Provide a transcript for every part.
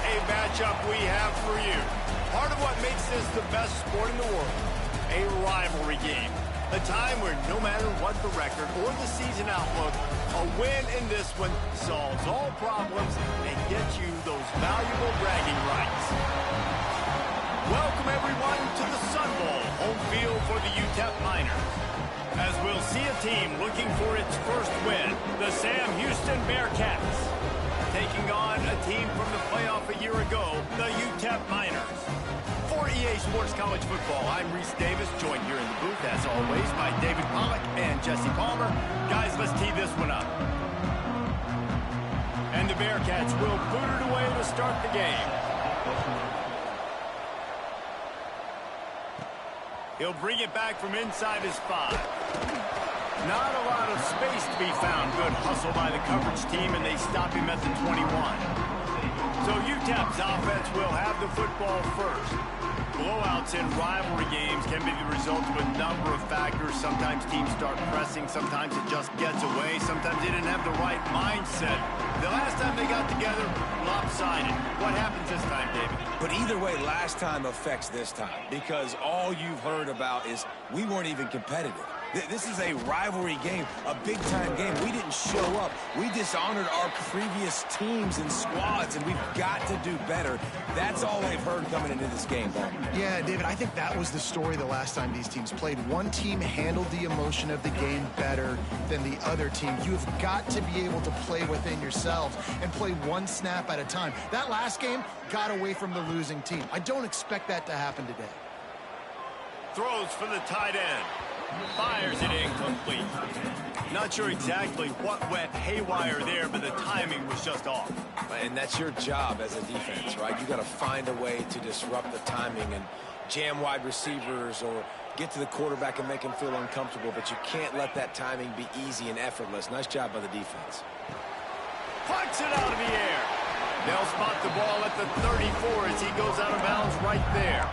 a matchup we have for you. Part of what makes this the best sport in the world, a rivalry game. A time where no matter what the record or the season outlook, a win in this one solves all problems and gets you those valuable bragging rights. Welcome everyone to the Sun Bowl, home field for the Utep Miners. As we'll see a team looking for its first win, the Sam Houston Bearcats, taking on a team from the playoff a year ago, the Utep Miners. For EA Sports College Football, I'm Reese Davis, joined here in the booth, as always, by David Pollack and Jesse Palmer. Guys, let's tee this one up. And the Bearcats will boot it away to start the game. He'll bring it back from inside his 5. Not a lot of space to be found. Good hustle by the coverage team, and they stop him at the 21. So Utep's offense will have the football first. Blowouts in rivalry games can be the result of a number of factors. Sometimes teams start pressing. Sometimes it just gets away. Sometimes they didn't have the right mindset. The last time they got together, lopsided. What happens this time, David? But either way, last time affects this time, because all you've heard about is we weren't even competitive. This is a rivalry game, a big-time game. We didn't show up. We dishonored our previous teams and squads, and we've got to do better. That's all they've heard coming into this game, Paul. Yeah, David, I think that was the story the last time these teams played. One team handled the emotion of the game better than the other team. You have got to be able to play within yourselves and play one snap at a time. That last game got away from the losing team. I don't expect that to happen today. Throws for the tight end. Fires it incomplete. Not sure exactly what went haywire there, but the timing was just off. And that's your job as a defense, right? You got to find a way to disrupt the timing and jam wide receivers or get to the quarterback and make him feel uncomfortable, but you can't let that timing be easy and effortless. Nice job by the defense. Plucks it out of the air. They'll spot the ball at the 34 as he goes out of bounds right there.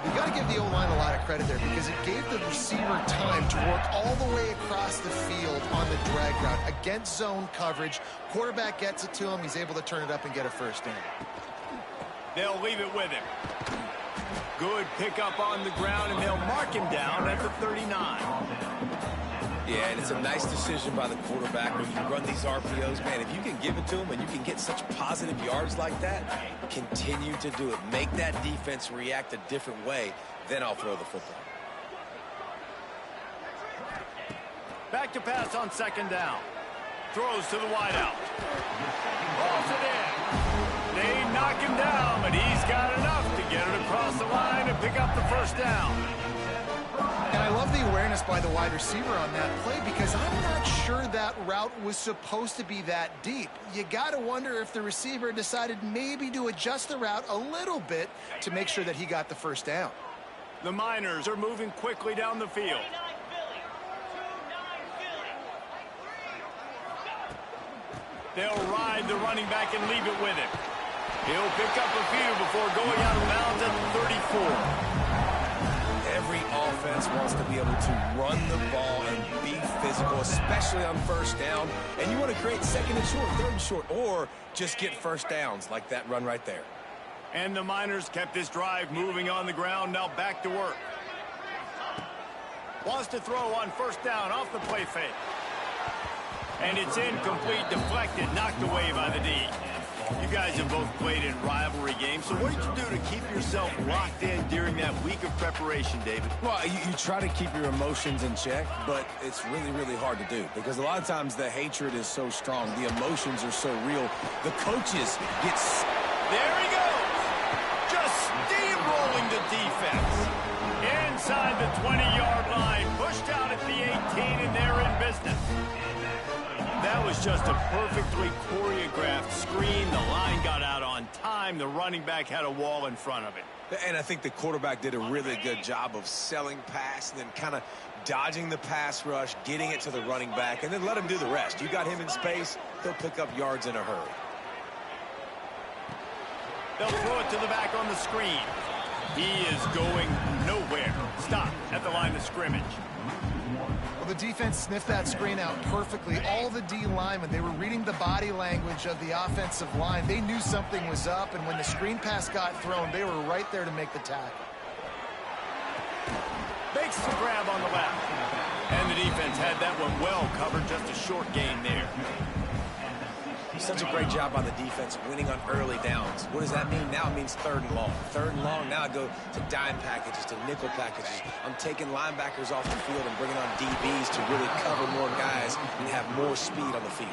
You got to give the O-line a lot of credit there because it gave the receiver time to work all the way across the field on the drag route against zone coverage. Quarterback gets it to him. He's able to turn it up and get a first down. They'll leave it with him. Good pickup on the ground, and they'll mark him down at the 39. Yeah, and it's a nice decision by the quarterback when you run these RPOs. Man, if you can give it to him and you can get such positive yards like that, continue to do it. Make that defense react a different way, then I'll throw the football. Back to pass on second down. Throws to the wideout. Rolls it in. They knock him down, but he's got enough to get it across the line and pick up the first down. And I love the awareness by the wide receiver on that play because I'm not sure that route was supposed to be that deep. You got to wonder if the receiver decided maybe to adjust the route a little bit to make sure that he got the first down. The Miners are moving quickly down the field. They'll ride the running back and leave it with him. He'll pick up a few before going out of bounds at the 34. Every offense wants to be able to run the ball and be physical, especially on first down. And you want to create second and short, third and short, or just get first downs like that run right there. And the Miners kept this drive moving on the ground, now back to work. Wants to throw on first down off the play fake. And it's incomplete, deflected, knocked away by the D. You guys have both played in rivalry games, so what did you do to keep yourself locked in during that week of preparation, David? Well, you try to keep your emotions in check, but it's really, really hard to do because a lot of times the hatred is so strong, the emotions are so real, the coaches get... There he goes! Just steamrolling the defense. Inside the 20-yard line, pushed out at the 18, and they're in business. That was just a perfectly choreographed screen. The line got out on time. The running back had a wall in front of it. And I think the quarterback did a really good job of selling pass and then kind of dodging the pass rush, getting it to the running back, and then let him do the rest. You got him in space, he'll pick up yards in a hurry. They'll throw it to the back on the screen. He is going nowhere. Stop at the line of scrimmage. Well, the defense sniffed that screen out perfectly. All the D linemen, they were reading the body language of the offensive line. They knew something was up, and when the screen pass got thrown, they were right there to make the tackle. Makes the grab on the left. And the defense had that one well covered, just a short gain there. Such a great job on the defense winning on early downs. What does that mean? Now it means 3rd and long. 3rd and long, now I go to dime packages, to nickel packages. I'm taking linebackers off the field and bringing on DBs to really cover more guys and have more speed on the field.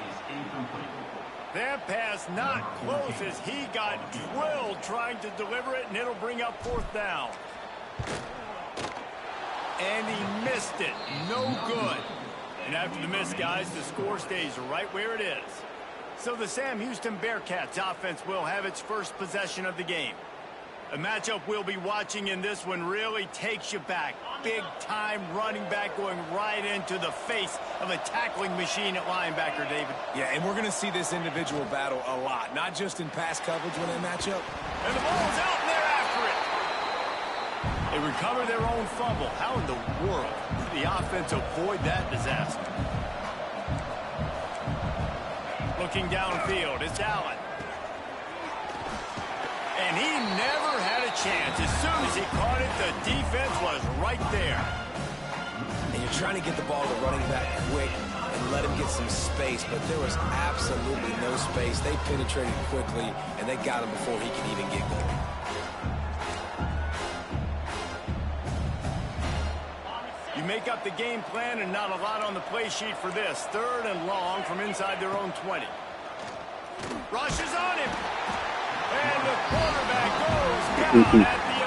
That pass not close as he got drilled trying to deliver it, and it'll bring up 4th down. And he missed it. No good. And after the miss, guys, the score stays right where it is. So the Sam Houston Bearcats offense will have its first possession of the game. A matchup we'll be watching in this one really takes you back. Big-time running back going right into the face of a tackling machine at linebacker, David. Yeah, and we're going to see this individual battle a lot, not just in pass coverage when they match up. And the ball's out, and they're after it. They recover their own fumble. How in the world did the offense avoid that disaster? Looking downfield, it's Allen. And he never had a chance. As soon as he caught it, the defense was right there. And you're trying to get the ball to running back quick and let him get some space, but there was absolutely no space. They penetrated quickly, and they got him before he could even get going. You make up the game plan and not a lot on the play sheet for this. 3rd and long from inside their own 20. Rushes on him. And the quarterback goes down at the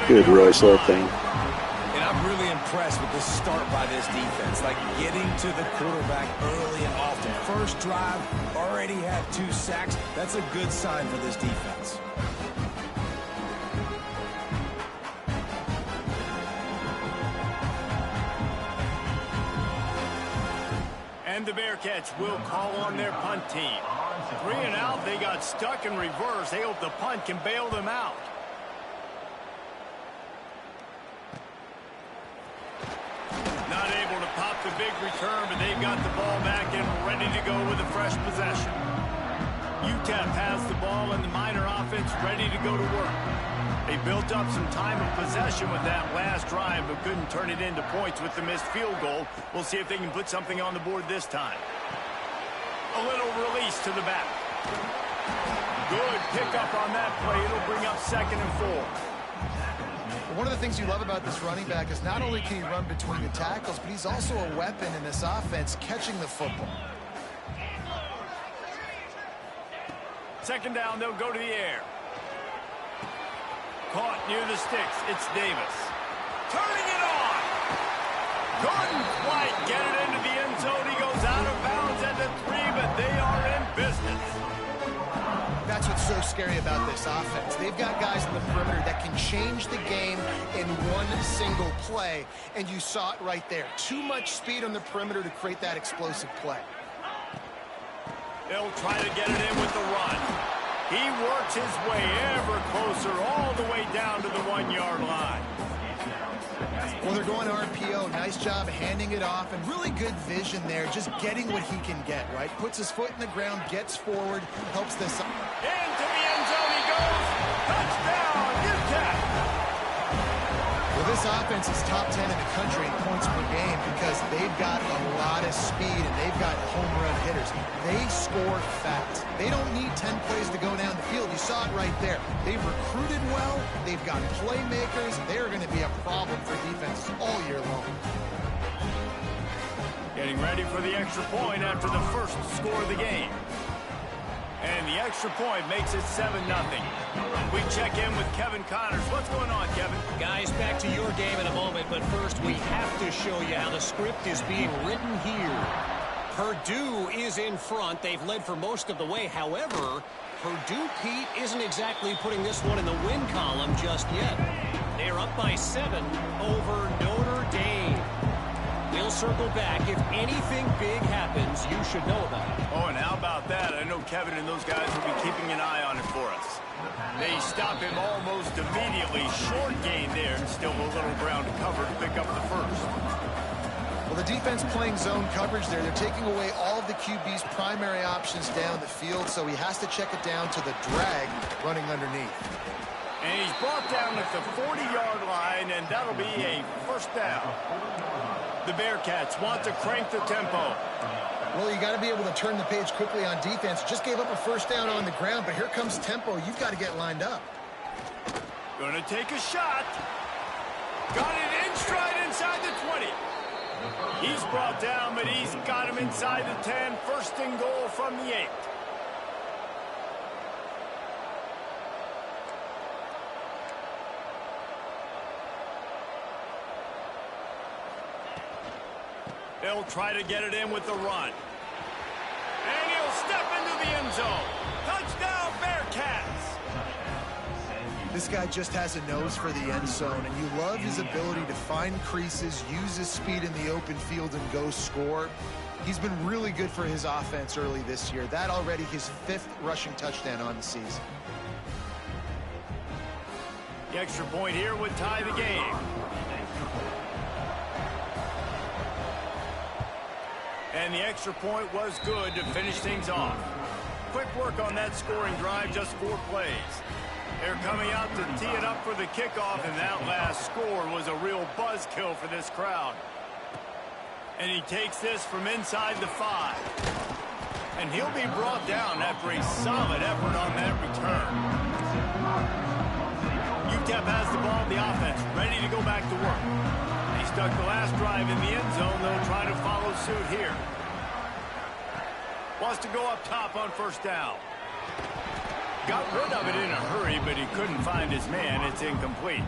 11. Good rush, that thing. And I'm really impressed with the start by this defense. Like getting to the quarterback early and often. First drive, already had 2 sacks. That's a good sign for this defense. And the Bearcats will call on their punt team. 3 and out, they got stuck in reverse. They hope the punt can bail them out. Not able to pop the big return, but they've got the ball back and ready to go with a fresh possession. Utep has the ball and the Miner offense ready to go to work. They built up some time of possession with that last drive, but couldn't turn it into points with the missed field goal. We'll see if they can put something on the board this time. A little release to the back. Good pickup on that play. It'll bring up 2nd and 4. One of the things you love about this running back is not only can he run between the tackles, but he's also a weapon in this offense catching the football. 2nd down, they'll go to the air. Caught near the sticks. It's Davis. Turning it on. Couldn't quite get it into the end zone. He goes out of bounds at the 3, but they are in business. That's what's so scary about this offense. They've got guys in the perimeter that can change the game in one single play, and you saw it right there. Too much speed on the perimeter to create that explosive play. They'll try to get it in with the run. He works his way ever closer all the way down to the 1-yard line. Well, they're going RPO. Nice job handing it off, and really good vision there, just getting what he can get, right? Puts his foot in the ground, gets forward, helps this. Into the end zone he goes. Touchdown, Utep. Well, this offense is top 10 in the country in points per game because they've got a lot of speed and they've got home run hitters. They score fast. They don't need 10 plays to go down the field. You saw it right there. They've recruited well. They've got playmakers. They're going to be a problem for defenses all year long. Getting ready for the extra point after the first score of the game. And the extra point makes it 7-0. We check in with Kevin Connors. What's going on, Kevin? Guys, back to your game in a moment, but first we have to show you how the script is being written here. Purdue is in front. They've led for most of the way. However, Purdue, Pete, isn't exactly putting this one in the win column just yet. They're up by 7 over Notre Dame. We'll circle back. If anything big happens, you should know about it. Oh, and how about that? I know Kevin and those guys will be keeping an eye on it for us. They stop him almost immediately. Short gain there, and still a little ground to cover to pick up the first. defense playing zone coverage there. They're taking away all of the QB's primary options down the field, so he has to check it down to the drag running underneath. And he's brought down at the 40-yard line, and that'll be a first down. The Bearcats want to crank the tempo. Well, you got to be able to turn the page quickly on defense. Just gave up a first down on the ground, but here comes tempo. You've got to get lined up. Going to take a shot. Got it in stride inside the 20. He's brought down, but he's got him inside the 10. First and goal from the 8. They'll try to get it in with the run. And he'll step into the end zone. Touchdown, Bearcats! This guy just has a nose for the end zone, and you love his ability to find creases, use his speed in the open field, and go score. He's been really good for his offense early this year. That already his 5th rushing touchdown on the season. The extra point here would tie the game. And the extra point was good to finish things off. Quick work on that scoring drive, just 4 plays. They're coming out to tee it up for the kickoff, and that last score was a real buzzkill for this crowd. And he takes this from inside the 5. And he'll be brought down after a solid effort on that return. Utep has the ball, the offense, ready to go back to work. They stuck the last drive in the end zone. They'll try to follow suit here. Wants to go up top on first down. Got rid of it in a hurry, but he couldn't find his man. It's incomplete.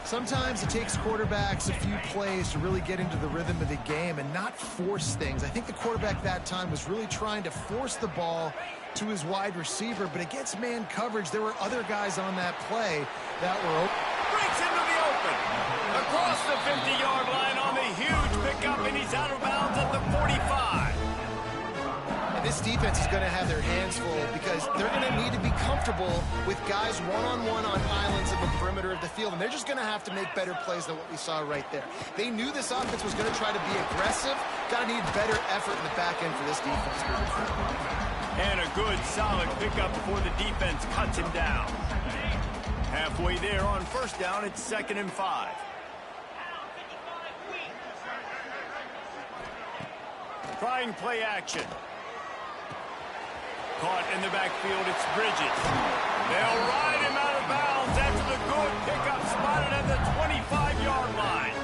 Sometimes it takes quarterbacks a few plays to really get into the rhythm of the game and not force things. I think the quarterback that time was really trying to force the ball to his wide receiver, but against man coverage, there were other guys on that play that were open. Breaks into the open. Across the 50-yard line on the huge pickup, and he's out of bounds at the 45. This defense is going to have their hands full because they're going to need to be comfortable with guys one-on-one on islands of the perimeter of the field, and they're just going to have to make better plays than what we saw right there. They knew this offense was going to try to be aggressive. Got to need better effort in the back end for this defense. And a good, solid pickup before the defense cuts him down. Halfway there on first down, it's 2nd and 5. Trying play action. Caught in the backfield, it's Bridges. They'll ride him out of bounds after the good pickup, spotted at the 25-yard line.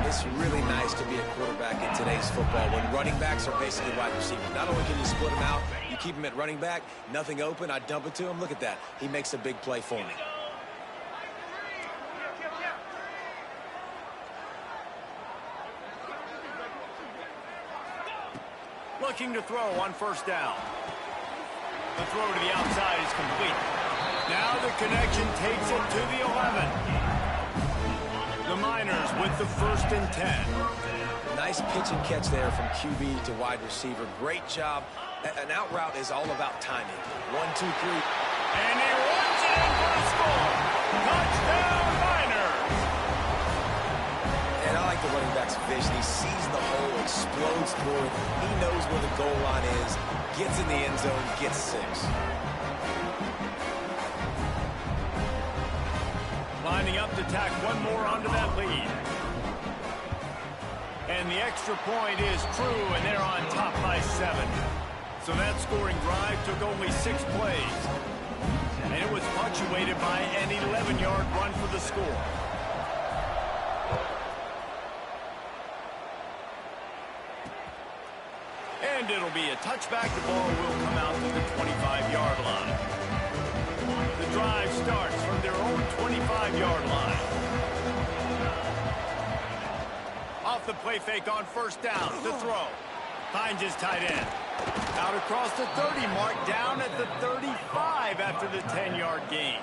It's really nice to be a quarterback in today's football when running backs are basically wide receivers. Not only can you split them out, you keep them at running back, nothing open, I dump it to him. Look at that. He makes a big play for me. Looking to throw on first down. The throw to the outside is complete. Now the connection takes it to the 11. The Miners with the 1st and 10. Nice pitch and catch there from QB to wide receiver. Great job. An out route is all about timing. 1, 2, 3. And he runs it in for the score. Touchdown, Miners. And I like the running back's vision. He sees the hole, explodes through it. He knows where the goal line is, gets in the end zone, gets 6. Lining up to tack one more onto that lead. And the extra point is true, and they're on top by 7. So that scoring drive took only 6 plays. And it was punctuated by an 11-yard run for the score. And it'll be a touchback. The ball will come out to the 25-yard line. The drive starts from their own 25-yard line. Off the play fake on first down. The throw. Finds his tight end. Out across the 30 mark, down at the 35 after the 10-yard gain.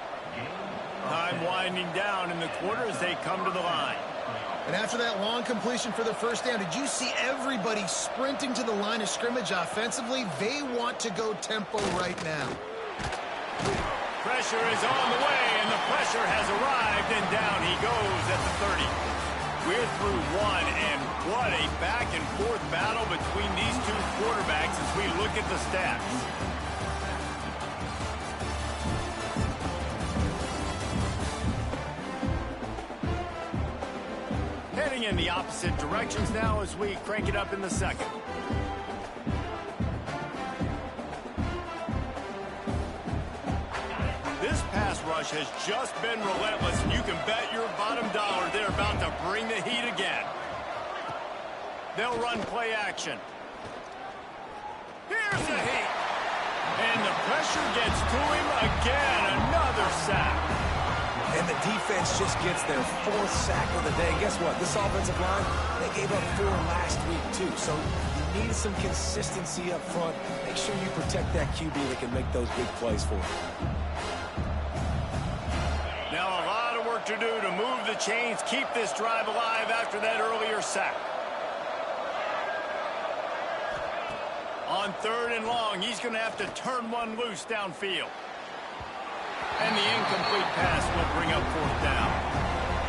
Time winding down in the quarter as they come to the line. And after that long completion for the first down, did you see everybody sprinting to the line of scrimmage offensively? They want to go tempo right now. Pressure is on the way, and the pressure has arrived, and down he goes at the 30. We're through one, and what a back-and-forth battle between these two quarterbacks as we look at the stats. Heading in the opposite directions now as we crank it up in the second. This pass rush has just been relentless, and you can bet your bottom dollar they're about to bring the heat again. They'll run play action. Here's the heat. And the pressure gets to him again. Another sack. And the defense just gets their 4th sack of the day. Guess what? This offensive line, they gave up 4 last week, too. So you need some consistency up front. Make sure you protect that QB that can make those big plays for you. Now a lot of work to do to move the chains, keep this drive alive after that earlier sack. On 3rd and long, he's going to have to turn one loose downfield. And the incomplete pass will bring up 4th down.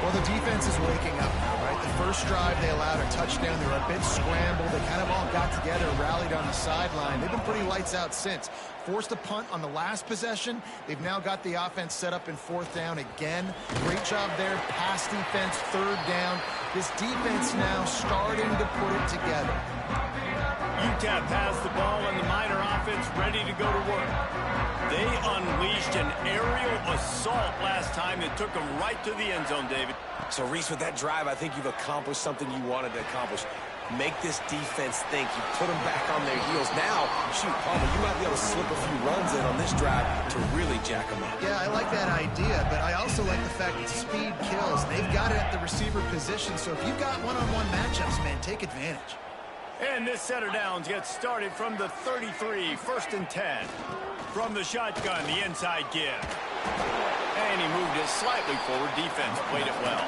Well, the defense is waking up now, right? The first drive they allowed a touchdown. They were a bit scrambled. They kind of all got together, rallied on the sideline. They've been pretty lights out since. Forced a punt on the last possession. They've now got the offense set up in 4th down again. Great job there. Pass defense, 3rd down. This defense now starting to put it together. Utep has the ball and the Miner offense ready to go to work. They unleashed an aerial assault last time that took them right to the end zone, David. So, Reese, with that drive, I think you've accomplished something you wanted to accomplish. Make this defense think. You put them back on their heels. Now, shoot, Palmer, you might be able to slip a few runs in on this drive to really jack them up. Yeah, I like that idea, but I also like the fact that speed kills. They've got it at the receiver position, so if you've got one-on-one matchups, man, take advantage. And this set of downs gets started from the 33, 1st and 10. From the shotgun, the inside give. And he moved it slightly forward. Defense played it well.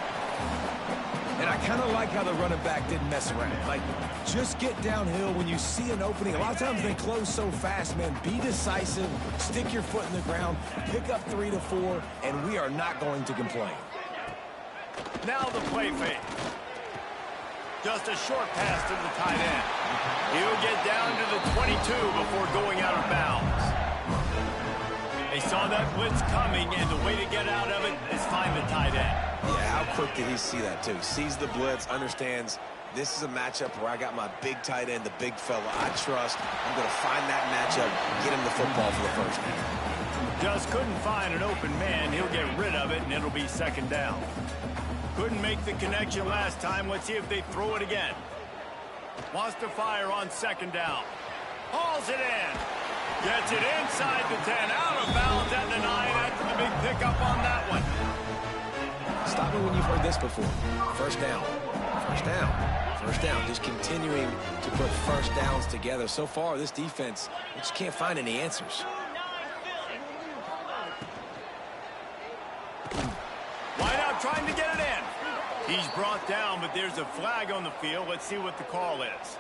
And I kind of like how the running back didn't mess around. Like, just get downhill when you see an opening. A lot of times they close so fast, man. Be decisive. Stick your foot in the ground. Pick up 3 to 4, and we are not going to complain. Now the play fake. Just a short pass to the tight end. He'll get down to the 22 before going out of bounds. They saw that blitz coming, and the way to get out of it is find the tight end. Yeah, how quick did he see that, too? Sees the blitz, understands this is a matchup where I got my big tight end, the big fella I trust. I'm going to find that matchup, get him the football for the first down. Just couldn't find an open man. He'll get rid of it, and it'll be 2nd down. Couldn't make the connection last time. Let's see if they throw it again. Wants to fire on 2nd down. Hauls it in. Gets it inside the 10. Out of bounds at the 9. After the big pickup on that one. Stop me when you've heard this before. 1st down. 1st down. 1st down. Just continuing to put 1st downs together. So far, this defense, we just can't find any answers. Wideout trying to get it in. He's brought down, but there's a flag on the field. Let's see what the call is.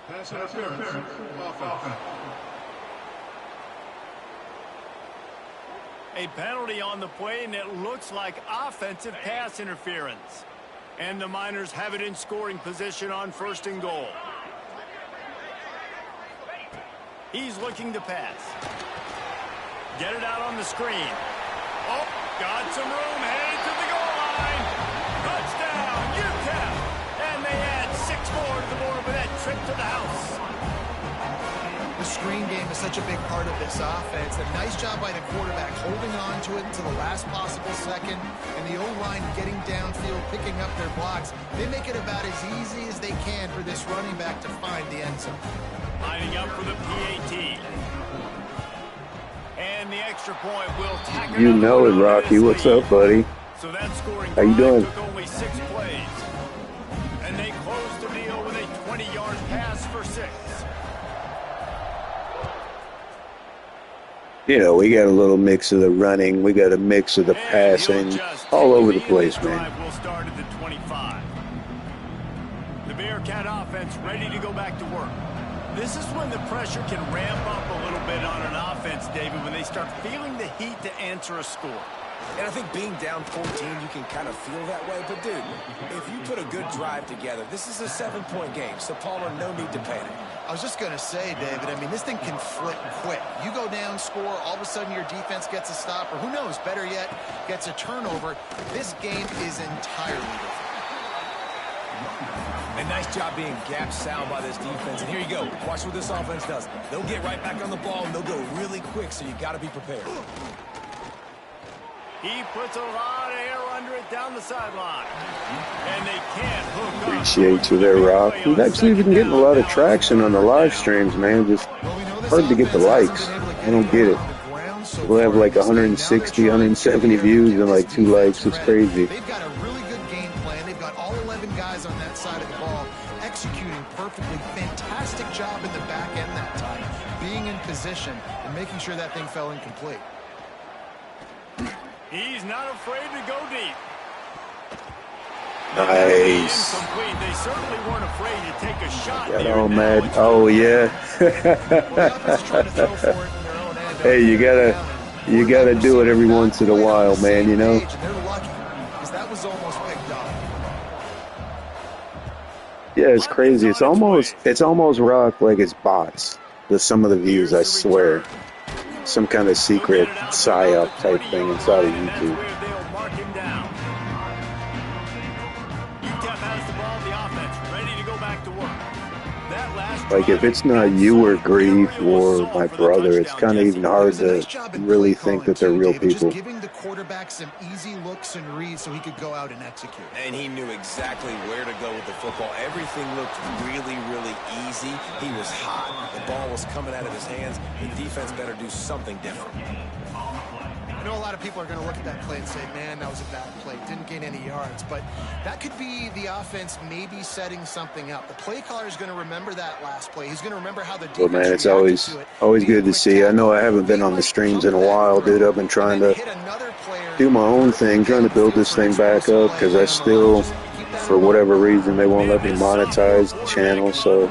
Pass interference. Offense. A penalty on the play, and it looks like offensive pass interference. And the Miners have it in scoring position on 1st and goal. He's looking to pass. Get it out on the screen. Oh, got some room, headed to the goal line. Touchdown, Utep. And they add 6 more to the board with that trip to the house. The screen game is such a big part of this offense. A nice job by the quarterback holding on to it until the last possible second, and the O-line getting downfield, picking up their blocks. They make it about as easy as they can for this running back to find the end zone. Lining up for the PAT. And the extra point will tack You know it, Rocky. What's up, buddy? So that scoring How you doing? took only 6 plays. And they closed the deal with a 20-yard pass for 6. You know, we got a little mix of the running. We got a mix of the passing. All over the place, man. Will start at the 25. The Bearcat offense ready to go back to work. This is when the pressure can ramp up a little bit on an offense, David, when they start feeling the heat to answer a score. And I think being down 14, you can kind of feel that way. But, dude, if you put a good drive together, this is a 7-point game. So, Palmer, no need to panic. I was just going to say, David, I mean, this thing can flip quick. You go down, score, all of a sudden your defense gets a stop, or who knows, better yet, gets a turnover. This game is entirely different. A nice job being gap sound by this defense. And here you go. Watch what this offense does. They'll get right back on the ball, and they'll go really quick, so you got to be prepared. He puts a lot of air under it down the sideline. And they can't hook up. Appreciate you there, Rob. We've actually been getting a lot of traction on the live streams, man. Just hard to get the likes. I don't get it. We'll have like 160, 170 views and like 2 likes. It's crazy. They've got a really good game plan. They've got all 11 guys on that side of the ball executing perfectly. Fantastic job in the back end that time, being in position and making sure that thing fell incomplete. He's not afraid to go deep. Nice. They certainly weren't afraid to take a shot. Got all mad. Oh, yeah. Hey, you gotta do it every once in a while, man, you know? Yeah, it's crazy. It's almost rock like it's bots with some of the views, I swear. Some kind of secret psyop type thing inside of YouTube. Like, if it's not you or Grief or my brother, it's kind of even hard to really think that they're real people. Just giving the quarterback some easy looks and reads so he could go out and execute. And he knew exactly where to go with the football. Everything looked really, really easy. He was hot. The ball was coming out of his hands. The defense better do something different. I know a lot of people are going to look at that play and say, man, that was a bad play. Didn't gain any yards. But that could be the offense maybe setting something up. The play caller is going to remember that last play. He's going to remember how the defense man, it's always good to see. I know I haven't been on the streams in a while, dude. I've been trying to do my own thing, trying to build this thing back up because I still, for whatever reason, they won't let me monetize the channel. So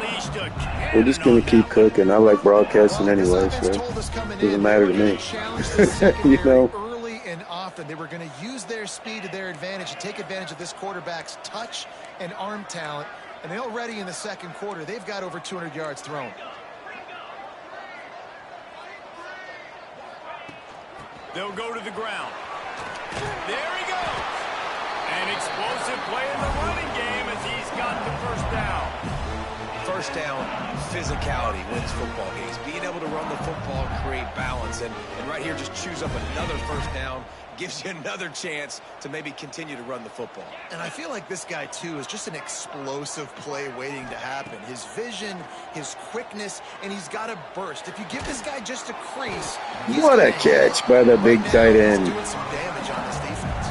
we're just going to keep cooking. I like broadcasting anyway, so it doesn't matter to me. You know? Early and often, they were going to use their speed to their advantage and take advantage of this quarterback's touch and arm talent. And already in the second quarter, they've got over 200 yards thrown. They'll go to the ground. There he goes. An explosive play in the running game as he's got the first down. First down, physicality wins football games. Being able to run the football, create balance, and right here just choose up another first down, gives you another chance to maybe continue to run the football. And I feel like this guy, too, is just an explosive play waiting to happen. His vision, his quickness, and he's got a burst. If you give this guy just a crease... What a catch by the big tight end. Doing some damage on this defense.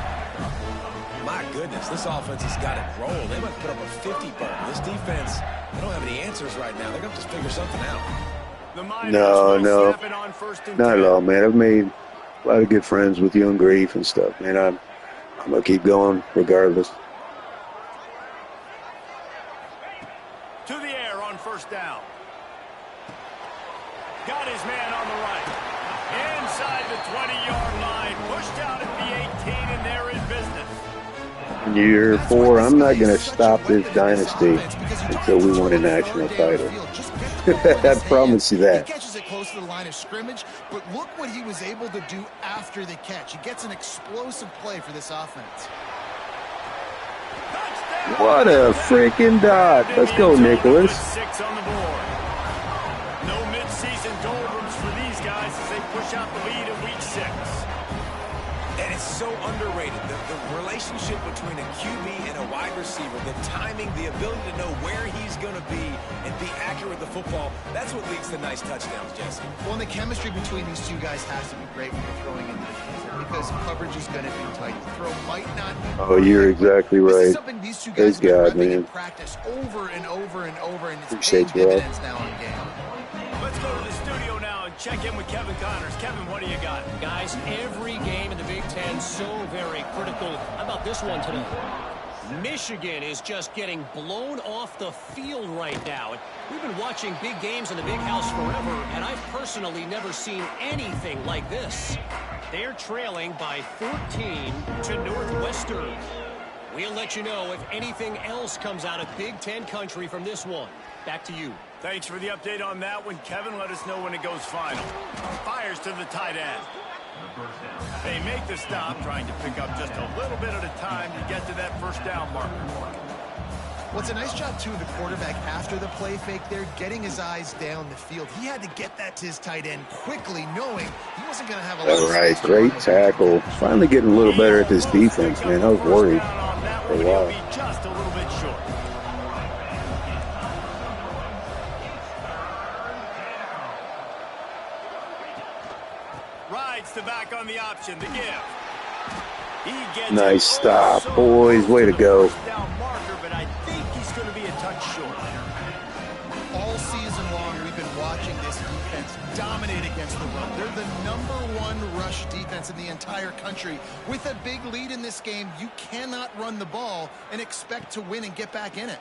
My goodness, this offense has got it rolling. They might put up a 50 ball. This defense, they don't have any answers right now. They're going to have to figure something out. No, not at all, man. I've made a lot of good friends with you and Grief and stuff, man. I'm going to keep going regardless. To the air on first down. Got his man on the right. Inside the 20-yard line. Pushed out at the 18, and they're in business. Year 4, I'm not going to stop this dynasty until we win a national title. I promise you that. He catches it close to the line of scrimmage, but look what he was able to do after the catch. He gets an explosive play for this offense. What a freaking dot. Let's go, Nicholas. 6 on the board. No midseason doldrums for these guys as they push out the lead in week 6. And it's so underrated. The relationship between a QB and a wide receiver, the timing, the ability to know where he's going to be and be accurate with the football, that's what leads to nice touchdowns, Jesse. Well, and the chemistry between these two guys has to be great when you're throwing in the season because coverage is going to be tight. The throw might not be Oh, you're exactly right. This is something these two guys have been man. in practice over and over and over, and it's Appreciate paying you, dividends now in the game. Let's go to the studio now and check in with Kevin Connors. Kevin, what do you got? Guys, every game in the Big Ten so very critical. How about this one today? Michigan is just getting blown off the field right now. We've been watching big games in the Big House forever, and I've personally never seen anything like this. They're trailing by 14 to Northwestern. We'll let you know if anything else comes out of Big Ten country from this one. Back to you. Thanks for the update on that one, Kevin. Let us know when it goes final. Fires to the tight end. They make the stop, trying to pick up just a little bit at a time to get to that first down marker. Well, it's a nice job, too, of the quarterback after the play fake there, getting his eyes down the field. He had to get that to his tight end quickly, knowing he wasn't going to have a lot of All right, great tackle. Finally getting a little better at this defense, man. I was worried for a while. Just a little bit short. Rides the back on the option, the give. He gets nice stop, boys. Way to go. Marker, but I think he's going to be a touch short. All season long, we've been watching this defense dominate against the run. They're the #1 rush defense in the entire country. With a big lead in this game, you cannot run the ball and expect to win and get back in it.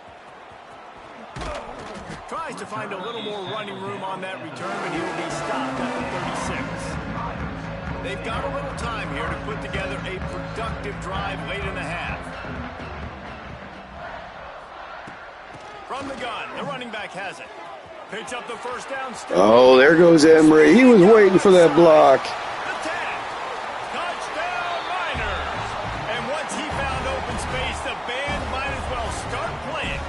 Tries to find a little more running room on that return, but he will be stopped at the 36. They've got a little time here to put together a productive drive late in the half. From the gun, the running back has it. Pitch up the first down. Oh, there goes Emery. He was waiting for that block. The tag. Touchdown, Miners. And once he found open space, the band might as well start playing.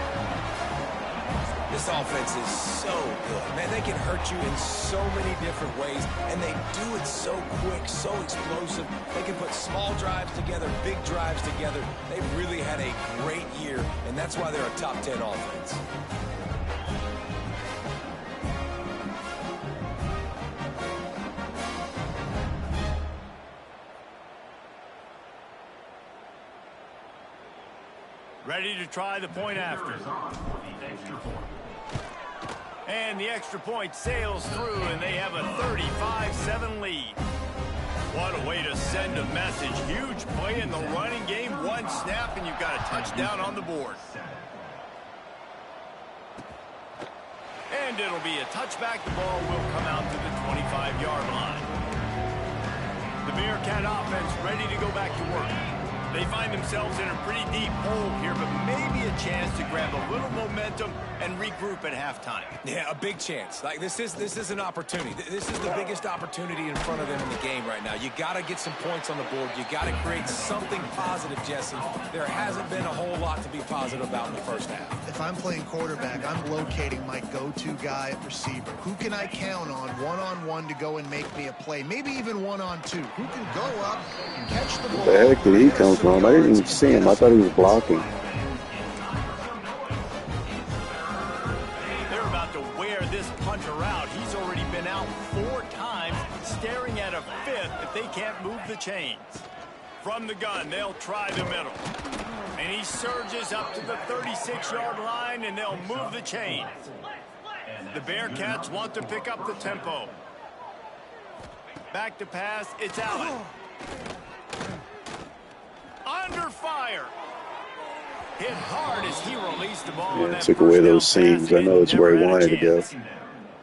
This offense is so good. Man, they can hurt you in so many different ways, and they do it so quick, so explosive. They can put small drives together, big drives together. They've really had a great year, and that's why they're a top 10 offense. Ready to try the point after. And the extra point sails through, and they have a 35-7 lead. What a way to send a message. Huge play in the running game. One snap, and you've got a touchdown on the board. And it'll be a touchback. The ball will come out to the 25-yard line. The Bearcat offense ready to go back to work. They find themselves in a pretty deep hole here, but maybe a chance to grab a little momentum and regroup at halftime. Yeah, a big chance. Like this is an opportunity. This is the biggest opportunity in front of them in the game right now. You got to get some points on the board. You got to create something positive, Jesse. There hasn't been a whole lot to be positive about in the first half. If I'm playing quarterback, I'm locating my go-to guy at receiver. Who can I count on one-on-one to go and make me a play? Maybe even one-on-two. Who can go up and catch the ball? Where the heck did he come from? I didn't even see him. I thought he was blocking. They're about to wear this punter out. He's already been out 4 times, staring at a 5th if they can't move the chains. From the gun, they'll try the middle. And he surges up to the 36-yard line, and they'll move the chains. The Bearcats want to pick up the tempo. Back to pass, it's Allen. Under fire. Hit hard as he released the ball. Yeah, took away those seams. I know it's where he wanted to go.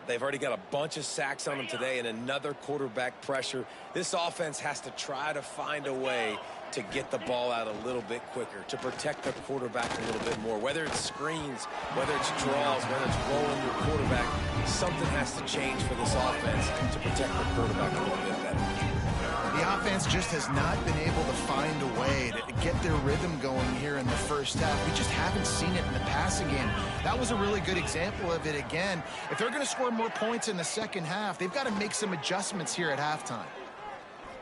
They've already got a bunch of sacks on them today and another quarterback pressure. This offense has to try to find a way to get the ball out a little bit quicker, to protect the quarterback a little bit more. Whether it's screens, whether it's draws, whether it's rolling your quarterback, something has to change for this offense to protect the quarterback a little bit better. The offense just has not been able to find a way to get their rhythm going here in the first half. We just haven't seen it in the passing game. That was a really good example of it again. If they're going to score more points in the second half, they've got to make some adjustments here at halftime.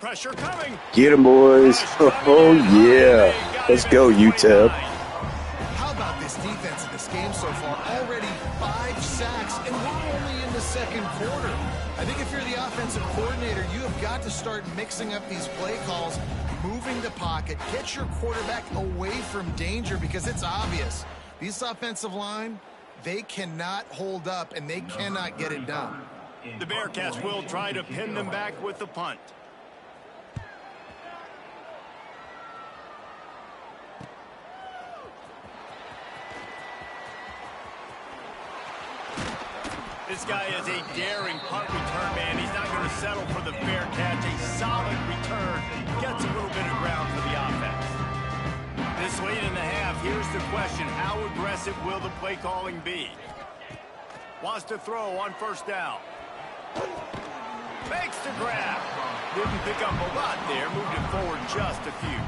Pressure coming. Get him, boys. Oh, yeah. Let's go, Utep. How about this defense in this game so far? Already 5 sacks, and we're only in the second quarter. I think if you're the offensive coordinator, you have got to start mixing up these play calls, moving the pocket, get your quarterback away from danger, because it's obvious. These offensive line, they cannot hold up, and they cannot get it done. The Bearcats will try to pin them back with the punt. This guy is a daring punt return man. He's not going to settle for the fair catch. A solid return. Gets a little bit of ground for the offense. This late in the half, here's the question. How aggressive will the play calling be? Wants to throw on first down. Makes the grab. Didn't pick up a lot there. Moved it forward just a few.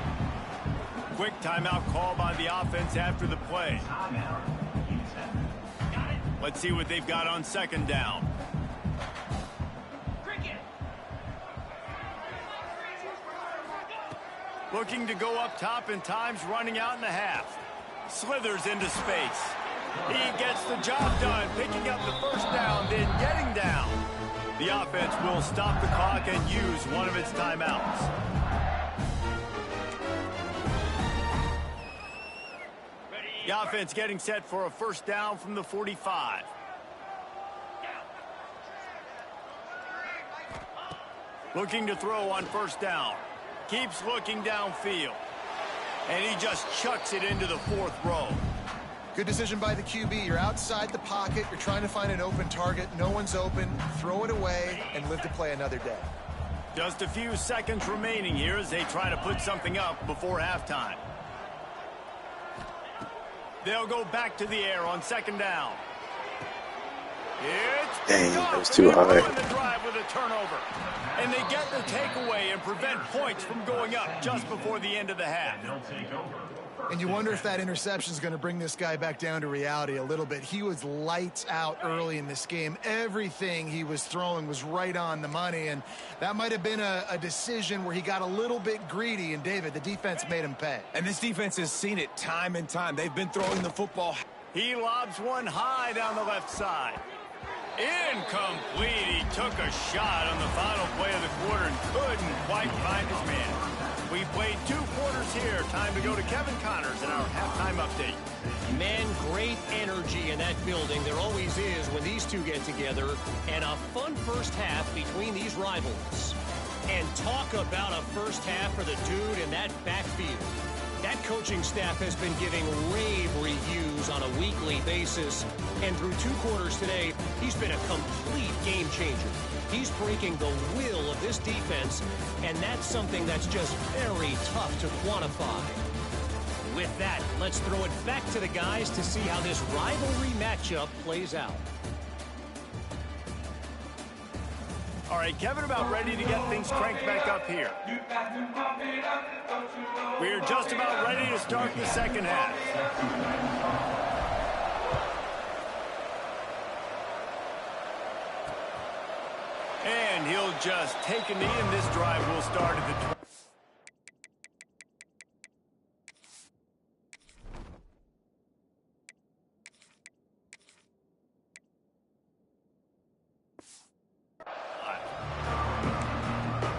Quick timeout call by the offense after the play. Let's see what they've got on second down. Looking to go up top and time's running out in the half. Slithers into space. He gets the job done, picking up the first down, then getting down. The offense will stop the clock and use one of its timeouts. The offense getting set for a first down from the 45. Looking to throw on first down. Keeps looking downfield. And he just chucks it into the fourth row. Good decision by the QB. You're outside the pocket. You're trying to find an open target. No one's open. Throw it away and live to play another day. Just a few seconds remaining here as they try to put something up before halftime. They'll go back to the air on second down. Dang, that was too high. The drive with a turnover. And they get the takeaway and prevent points from going up just before the end of the half. And you wonder if that interception is going to bring this guy back down to reality a little bit. He was lights out early in this game. Everything he was throwing was right on the money, and that might have been a decision where he got a little bit greedy, and David, the defense made him pay. And this defense has seen it time and time. They've been throwing the football. He lobs one high down the left side. Incomplete. He took a shot on the final play of the quarter and couldn't quite find his man. We played 2 quarters here. Time to go to Kevin Connors in our halftime update. Man, great energy in that building. There always is when these two get together. And a fun first half between these rivals. And talk about a first half for the dude in that backfield. That coaching staff has been giving rave reviews on a weekly basis. And through 2 quarters today, he's been a complete game changer. He's breaking the will of this defense, and that's something that's just very tough to quantify. With that, let's throw it back to the guys to see how this rivalry matchup plays out. All right, Kevin, about ready to get things cranked back up here. We're just about ready to start the second half. And he'll just take a knee, and this drive will start at the 20.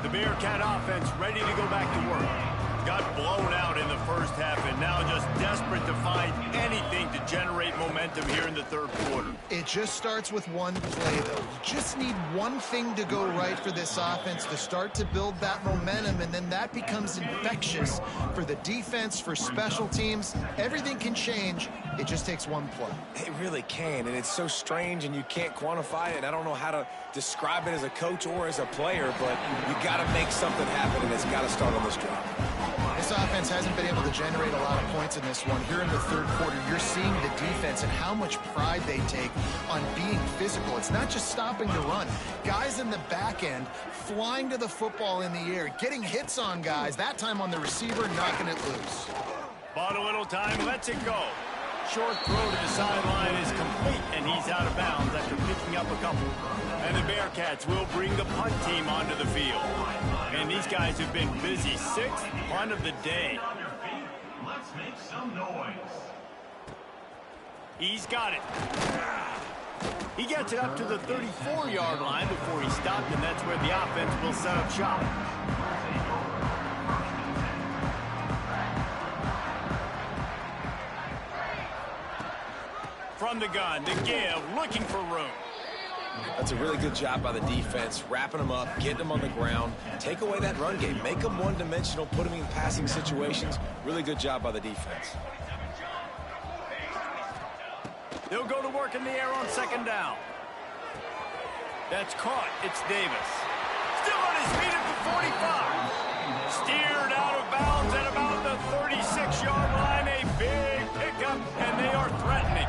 The Bearcat offense ready to go back to work. Got blown out in the first half and now just desperate to find anything to generate momentum here in the third quarter. It just starts with one play, though. You just need one thing to go right for this offense to start to build that momentum, and then that becomes infectious for the defense, for special teams. Everything can change. It just takes one play. It really can, and it's so strange, and you can't quantify it. I don't know how to describe it as a coach or as a player, but you got to make something happen, and it's got to start on this drive. This offense hasn't been able to generate a lot of points in this one. Here in the third quarter, you're seeing the defense and how much pride they take on being physical. It's not just stopping the run. Guys in the back end flying to the football in the air, getting hits on guys, that time on the receiver, knocking it loose. Bought a little time, lets it go. Short throw to the sideline is complete, and he's out of bounds after picking up a couple. And the Bearcats will bring the punt team onto the field. And these guys have been busy. 6th punt of the day. Let's make some noise. He's got it. He gets it up to the 34-yard line before he stopped, and that's where the offense will set up shop. From the gun, to give, looking for room. That's a really good job by the defense, wrapping them up, getting them on the ground. Take away that run game. Make them one-dimensional, put them in passing situations. Really good job by the defense. They'll go to work in the air on second down. That's caught. It's Davis. Still on his feet at the 45. Steered out of bounds at about the 36-yard line. A big pickup, and they are threatening.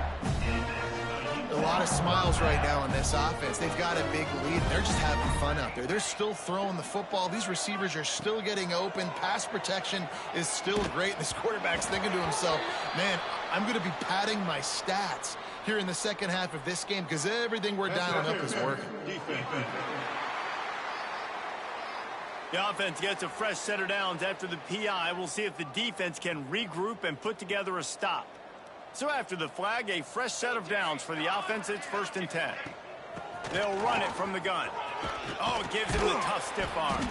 A lot of smiles right now in this offense. They've got a big lead. They're just having fun out there. They're still throwing the football. These receivers are still getting open. Pass protection is still great. This quarterback's thinking to himself, man, I'm going to be padding my stats here in the second half of this game because everything we're dialing up is working. The offense gets a fresh set of downs after the PI. We'll see if the defense can regroup and put together a stop. So after the flag, a fresh set of downs for the offense. It's 1st and 10. They'll run it from the gun. Oh, it gives him the tough stiff arm.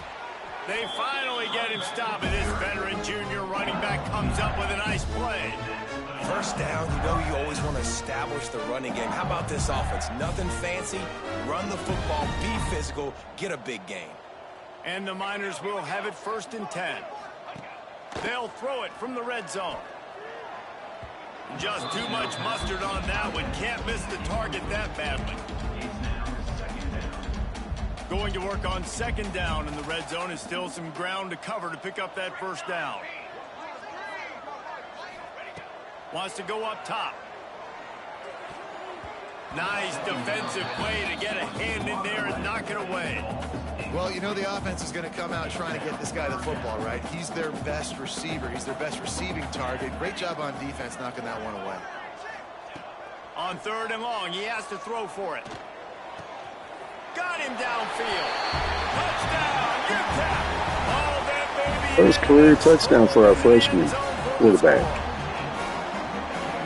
They finally get him stopped, and this veteran junior running back comes up with a nice play. First down, you know you always want to establish the running game. How about this offense? Nothing fancy. Run the football, be physical, get a big gain. And the Miners will have it 1st and 10. They'll throw it from the red zone. Just too much mustard on that one. Can't miss the target that badly. Going to work on 2nd down in the red zone is still some ground to cover to pick up that 1st down. Wants to go up top. Nice defensive play to get a hand in there and knock it away. Well, you know the offense is going to come out trying to get this guy the football, right? He's their best receiver. He's their best receiving target. Great job on defense knocking that one away. On 3rd and long, he has to throw for it. Got him downfield. Touchdown, Utep. All that baby. First career touchdown for our freshman quarterback.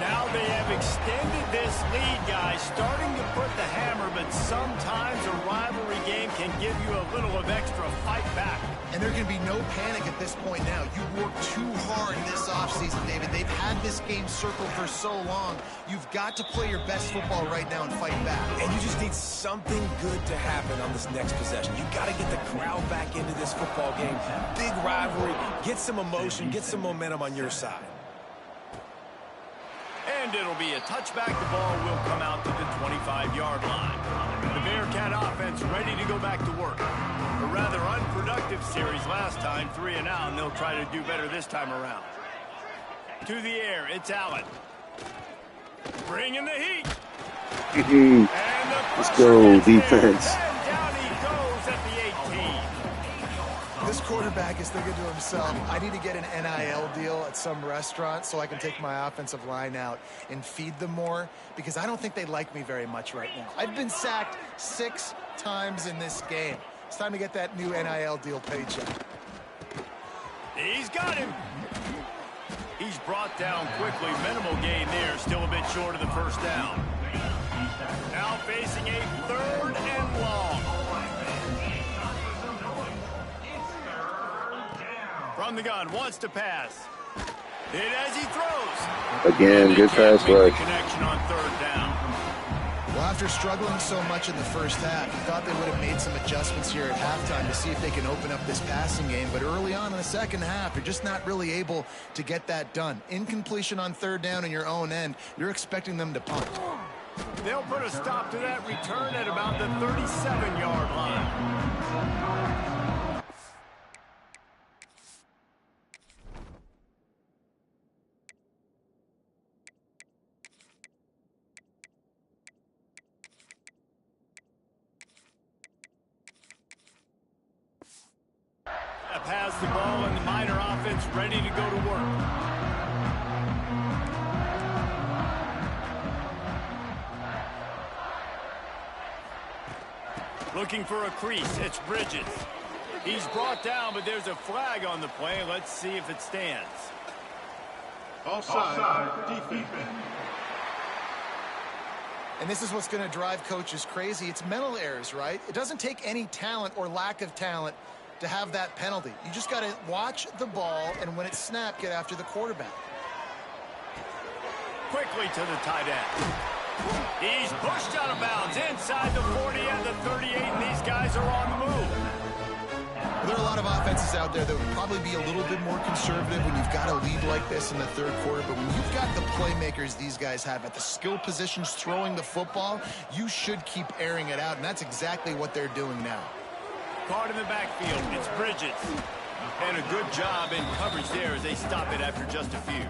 Now they have extended this lead, guys, starting to put the hammer, but sometimes a rivalry game can give you a little of extra fight back. And there can be no panic at this point now. You worked too hard this offseason, David. They've had this game circled for so long. You've got to play your best football right now and fight back. And you just need something good to happen on this next possession. You got to get the crowd back into this football game. Big rivalry. Get some emotion. Get some momentum on your side. And it'll be a touchback. The ball will come out to the 25-yard line. The Bearcat offense ready to go back to work. A rather unproductive series last time, 3 and out, and they'll try to do better this time around. To the air, it's Allen. Bringing the heat. Let's go, defense. And down he goes at the 18. This quarterback is thinking to himself, I need to get an NIL deal at some restaurant so I can take my offensive line out and feed them more because I don't think they like me very much right now. I've been sacked 6 times in this game. It's time to get that new NIL deal paycheck. He's got him. He's brought down quickly. Minimal gain there. Still a bit short of the 1st down. Now facing a 3rd and long. From the gun, wants to pass. Hit as he throws. Again, good pass rush. Connection on 3rd down. Well, after struggling so much in the first half, you thought they would have made some adjustments here at halftime to see if they can open up this passing game. But early on in the second half, you're just not really able to get that done. Incompletion on 3rd down in your own end, you're expecting them to punt. They'll put a stop to that return at about the 37-yard line. Pass the ball, and the Miner offense ready to go to work. Looking for a crease. It's Bridges. He's brought down, but there's a flag on the play. Let's see if it stands. Offside, defense. And this is what's going to drive coaches crazy. It's mental errors, right? It doesn't take any talent or lack of talent to have that penalty. You just got to watch the ball, and when it's snapped, get after the quarterback. Quickly to the tight end. He's pushed out of bounds inside the 40 and the 38, and these guys are on the move. There are a lot of offenses out there that would probably be a little bit more conservative when you've got a lead like this in the third quarter. But when you've got the playmakers these guys have at the skill positions throwing the football, you should keep airing it out, and that's exactly what they're doing now. Caught in the backfield. It's Bridges. And a good job in coverage there as they stop it after just a few.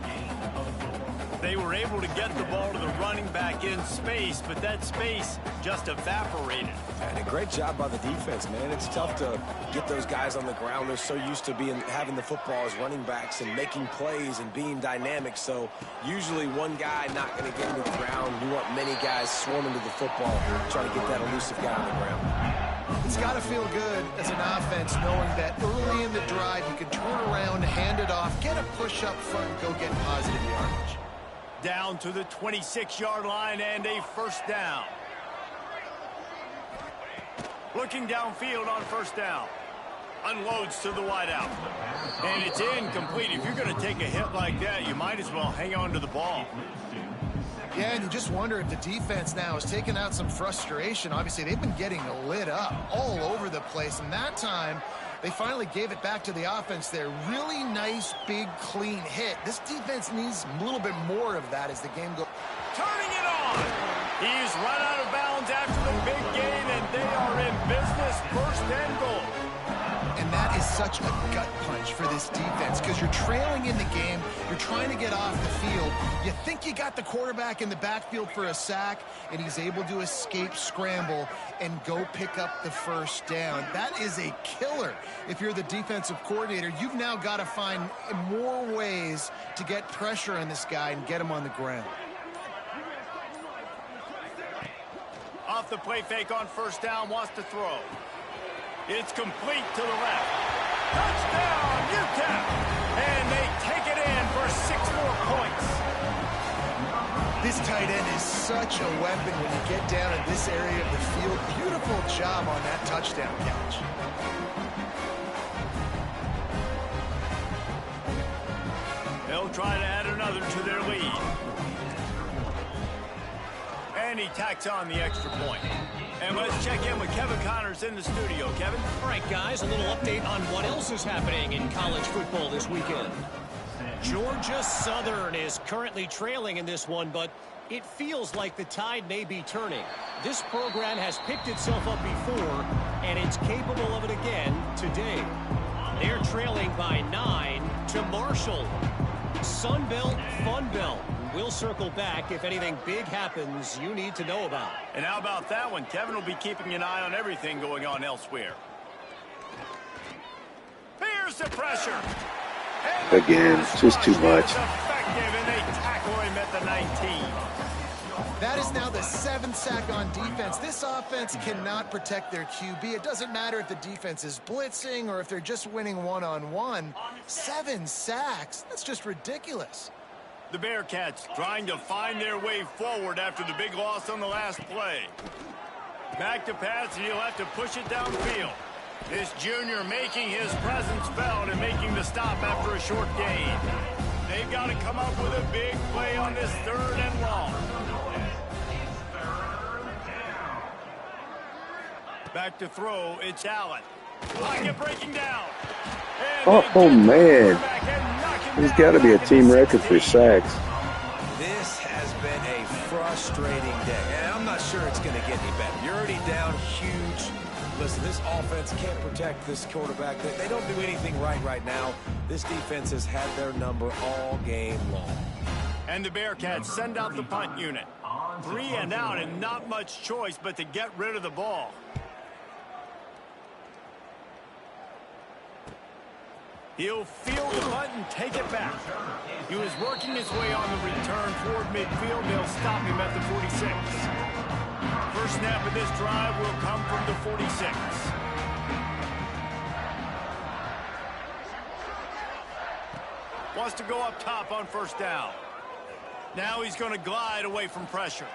They were able to get the ball to the running back in space, but that space just evaporated. And a great job by the defense, man. It's tough to get those guys on the ground. They're so used to having the football as running backs and making plays and being dynamic. So usually one guy not going to get into the ground. You want many guys swarming to the football, trying to get that elusive guy on the ground. It's got to feel good as an offense knowing that early in the drive you can turn around, hand it off, get a push up front, and go get positive yardage. Down to the 26-yard line and a first down. Looking downfield on first down. Unloads to the wideout. And it's incomplete. If you're going to take a hit like that, you might as well hang on to the ball. Yeah, and you just wonder if the defense now has taken out some frustration. Obviously, they've been getting lit up all over the place. And that time, they finally gave it back to the offense there. Really nice, big, clean hit. This defense needs a little bit more of that as the game goes. Turning it on. He's run out of bounds after the big gain, and they are in business, first and goal. And that is such a gut punch for this defense because you're trailing in the game. You're trying to get off the field. You think you got the quarterback in the backfield for a sack, and he's able to escape, scramble, and go pick up the first down. That is a killer. If you're the defensive coordinator, you've now got to find more ways to get pressure on this guy and get him on the ground. Off the play fake on first down, wants to throw. It's complete to the left. Touchdown, Utep! And they take it in for 6 more points. This tight end is such a weapon when you get down in this area of the field. Beautiful job on that touchdown catch. They'll try to add another to their lead. And he tacks on the extra point. And let's check in with Kevin Connors in the studio. Kevin? All right, guys, a little update on what else is happening in college football this weekend. Georgia Southern is currently trailing in this one, but it feels like the tide may be turning. This program has picked itself up before, and it's capable of it again today. They're trailing by 9 to Marshall. Sun Belt, Fun Belt. We'll circle back if anything big happens you need to know about. And how about that one? Kevin will be keeping an eye on everything going on elsewhere. Here's the pressure. Again, it's just too much. Effective, and they tackle him at the 19. That is now the 7th sack on defense. This offense cannot protect their QB. It doesn't matter if the defense is blitzing or if they're just winning one-on-one. 7 sacks? That's just ridiculous. The Bearcats trying to find their way forward after the big loss on the last play. Back to pass, and he'll have to push it downfield. This junior making his presence felt and making the stop after a short gain. They've got to come up with a big play on this 3rd and long. Back to throw, it's Allen. Pocket breaking down. Oh, man. There's got to be a team record for sacks. This has been a frustrating day, and I'm not sure it's going to get any better. You're already down huge. Listen, this offense can't protect this quarterback. They don't do anything right now. This defense has had their number all game long. And the Bearcats send out the punt unit. 3 and out, and not much choice but to get rid of the ball. He'll field the punt and take it back. He was working his way on the return toward midfield. They'll stop him at the 46. First snap of this drive will come from the 46. Wants to go up top on first down. Now he's going to glide away from pressure.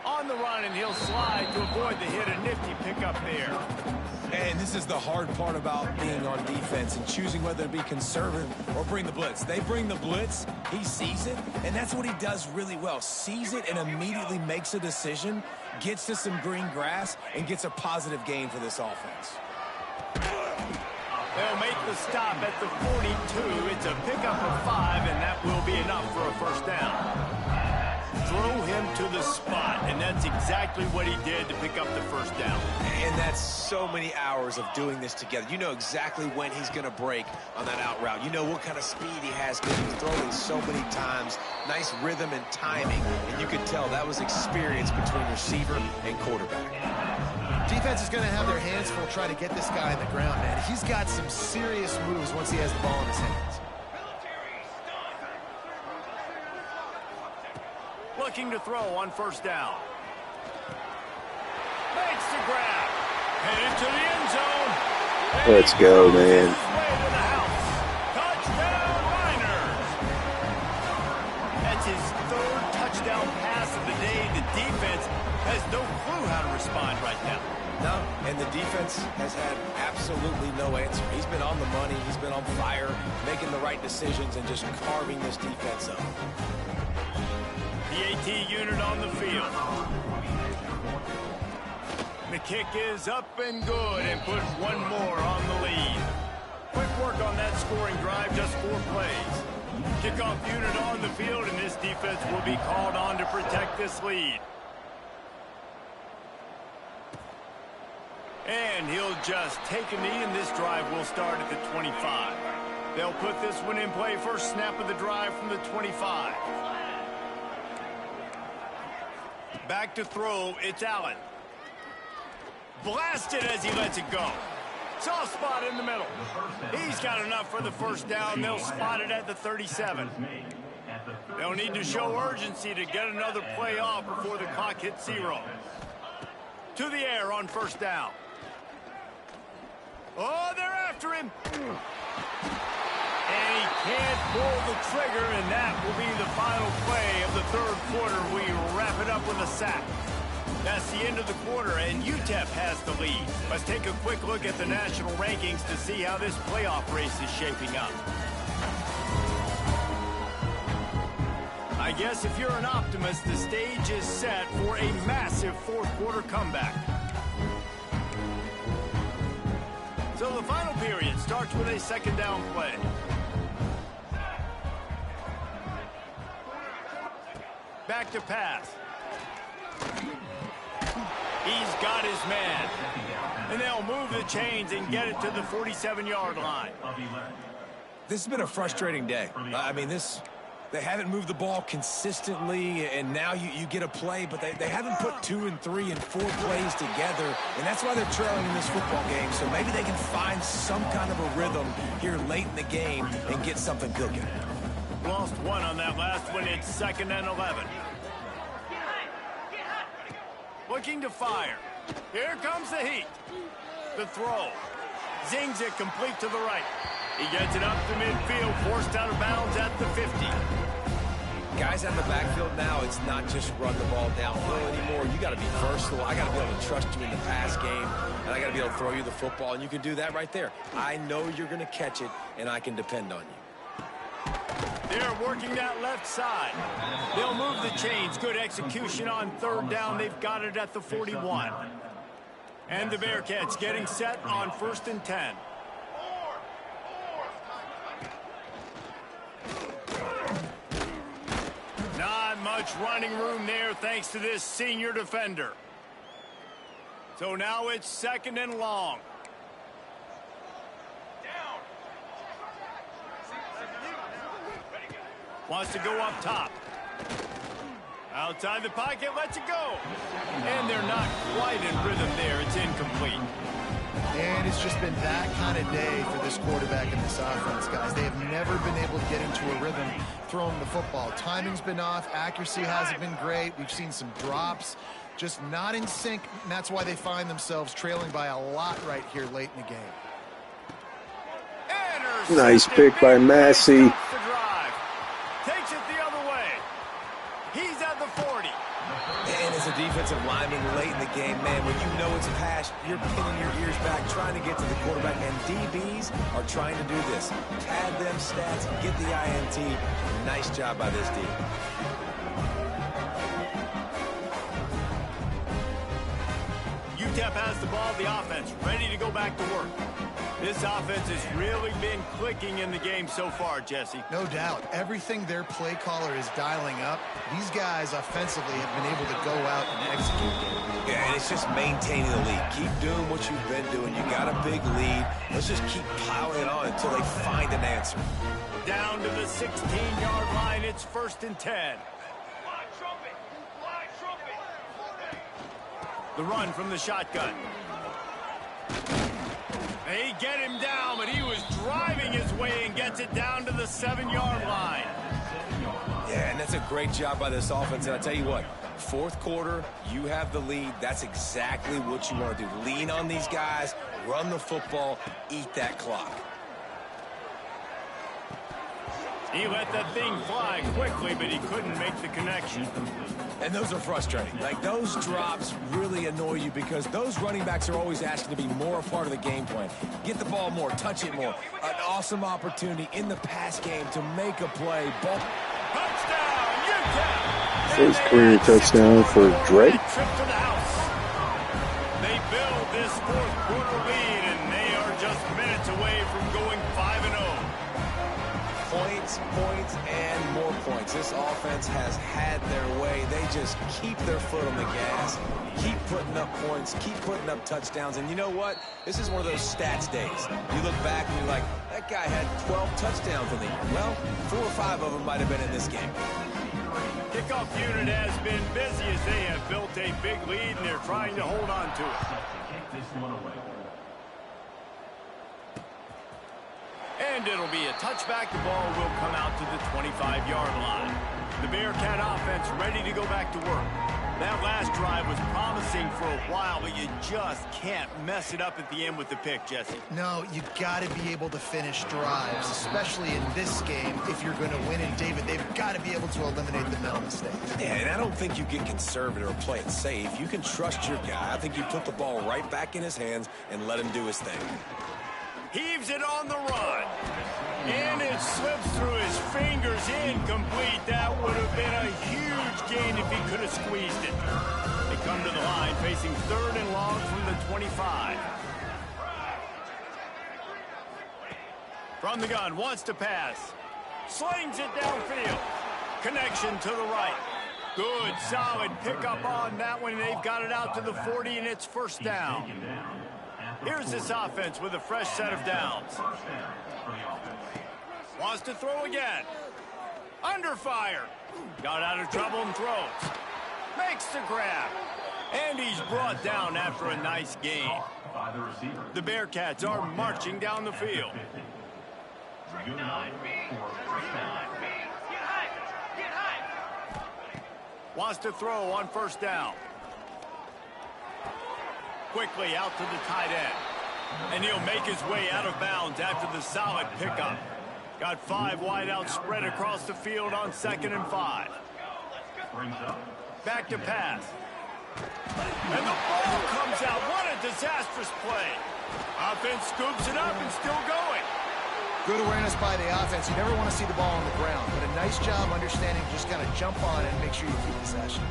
On the run, and he'll slide to avoid the hit. A nifty pickup there. And this is the hard part about being on defense and choosing whether to be conservative or bring the blitz. They bring the blitz, he sees it, and that's what he does really well. Sees it and immediately makes a decision, gets to some green grass, and gets a positive gain for this offense. They'll make the stop at the 42. It's a pickup of 5, and that will be enough for a first down. Throw him to the spot, and that's exactly what he did to pick up the first down. And that's so many hours of doing this together. You know exactly when he's going to break on that out route. You know what kind of speed he has because he's throwing so many times. Nice rhythm and timing, and you can tell that was experience between receiver and quarterback. Defense is going to have their hands full trying to get this guy on the ground, man. He's got some serious moves once he has the ball in his hands. Looking to throw on first down. Makes the grab. Headed to the end zone. Let's go, man. Touchdown, Niners. That's his third touchdown pass of the day. The defense has no clue how to respond right now. No, and the defense has had absolutely no answer. He's been on the money. He's been on fire, making the right decisions, and just carving this defense up. The AT unit on the field. The kick is up and good and puts one more on the lead. Quick work on that scoring drive, just 4 plays. Kickoff unit on the field, and this defense will be called on to protect this lead. And he'll just take a knee, and this drive will start at the 25. They'll put this one in play first snap of the drive from the 25. Back to throw, it's Allen. Blasted as he lets it go. Soft spot in the middle. He's got enough for the first down. They'll spot it at the 37. They'll need to show urgency to get another play off before the clock hits 0. To the air on first down. Oh, they're after him. And he can't pull the trigger, and that will be the final play of the third quarter. We wrap it up with a sack. That's the end of the quarter, and Utep has the lead. Let's take a quick look at the national rankings to see how this playoff race is shaping up. I guess if you're an optimist, the stage is set for a massive fourth quarter comeback. So the final period starts with a second down play. Back to pass. He's got his man. And they'll move the chains and get it to the 47-yard line. This has been a frustrating day. I mean, they haven't moved the ball consistently, and now you get a play, but they haven't put 2 and 3 and 4 plays together, and that's why they're trailing in this football game. So maybe they can find some kind of a rhythm here late in the game and get something cooking. Lost one on that last one. It's 2nd and 11. Looking to fire. Here comes the heat. The throw. Zings it complete to the right. He gets it up to midfield, forced out of bounds at the 50. Guys out of the backfield now, it's not just run the ball downfield anymore. You got to be versatile. I got to be able to trust you in the pass game, and I got to be able to throw you the football, and you can do that right there. I know you're going to catch it, and I can depend on you. They're working that left side. They'll move the chains. Good execution on third down. They've got it at the 41. And the Bearcats getting set on 1st and 10. Not much running room there thanks to this senior defender. So now it's 2nd and long. Wants to go up top. Outside the pocket, lets it go. And they're not quite in rhythm there. It's incomplete. And it's just been that kind of day for this quarterback and this offense, guys. They have never been able to get into a rhythm throwing the football. Timing's been off. Accuracy hasn't been great. We've seen some drops. Just not in sync, and that's why they find themselves trailing by a lot right here late in the game. Nice pick by Massey. Takes it the other way. He's at the 40. And as a defensive lineman late in the game, man, when you know it's a pass, you're pinning your ears back, trying to get to the quarterback, and DBs are trying to do this. Pad them stats, get the INT. Nice job by this D. Utep has the ball, the offense ready to go back to work. This offense has really been clicking in the game so far, Jesse. No doubt. Everything their play caller is dialing up, these guys offensively have been able to go out and execute. Yeah, and it's just maintaining the lead. Keep doing what you've been doing. You got a big lead. Let's just keep piling it on until they find an answer. Down to the 16-yard line. It's 1st and 10. The run from the shotgun. They get him down, but he was driving his way and gets it down to the 7-yard line. Yeah, and that's a great job by this offense. And I tell you what, 4th quarter, you have the lead. That's exactly what you want to do. Lean on these guys, run the football, eat that clock. He let that thing fly quickly, but he couldn't make the connection. And those are frustrating. Like, those drops really annoy you because those running backs are always asking to be more a part of the game plan. Get the ball more, touch it more. An awesome opportunity in the pass game to make a play. Ball. Touchdown, Utep! First career touchdown for Drake. Trip to the house. They build this 4th quarter lead, and they are just minutes away from going 5-0. Points, and more points. This offense has had their way. They just keep their foot on the gas, keep putting up points, keep putting up touchdowns. And you know what? This is one of those stats days. You look back and you're like, that guy had 12 touchdowns in the year. Well, 4 or 5 of them might have been in this game. Kickoff unit has been busy as they have built a big lead, and they're trying to hold on to it. And it'll be a touchback. The ball will come out to the 25-yard line. The Bearcat offense ready to go back to work. That last drive was promising for a while, but you just can't mess it up at the end with the pick, Jesse. No, you got to be able to finish drives, especially in this game. If you're going to win in David, they've got to be able to eliminate the mental mistakes. Yeah, and I don't think you get conservative or play it safe. You can trust your guy. I think you put the ball right back in his hands and let him do his thing. Heaves it on the run. And it slips through his fingers, incomplete. That would have been a huge gain if he could have squeezed it. They come to the line facing 3rd and long from the 25. From the gun, wants to pass. Slings it downfield. Connection to the right. Good, solid pickup on that one. They've got it out to the 40, and it's 1st down. Here's this offense with a fresh set of downs. Wants to throw again. Under fire. Got out of trouble and throws. Makes the grab. And he's brought down after a nice gain. The Bearcats are marching down the field. Wants to throw on 1st down. Quickly out to the tight end. And he'll make his way out of bounds after the solid pickup. Got 5 wide out spread across the field on 2nd and 5. Back to pass. And the ball comes out. What a disastrous play. Offense scoops it up and still going. Good awareness by the offense. You never want to see the ball on the ground, but a nice job understanding just kind of jump on it and make sure you keep possession.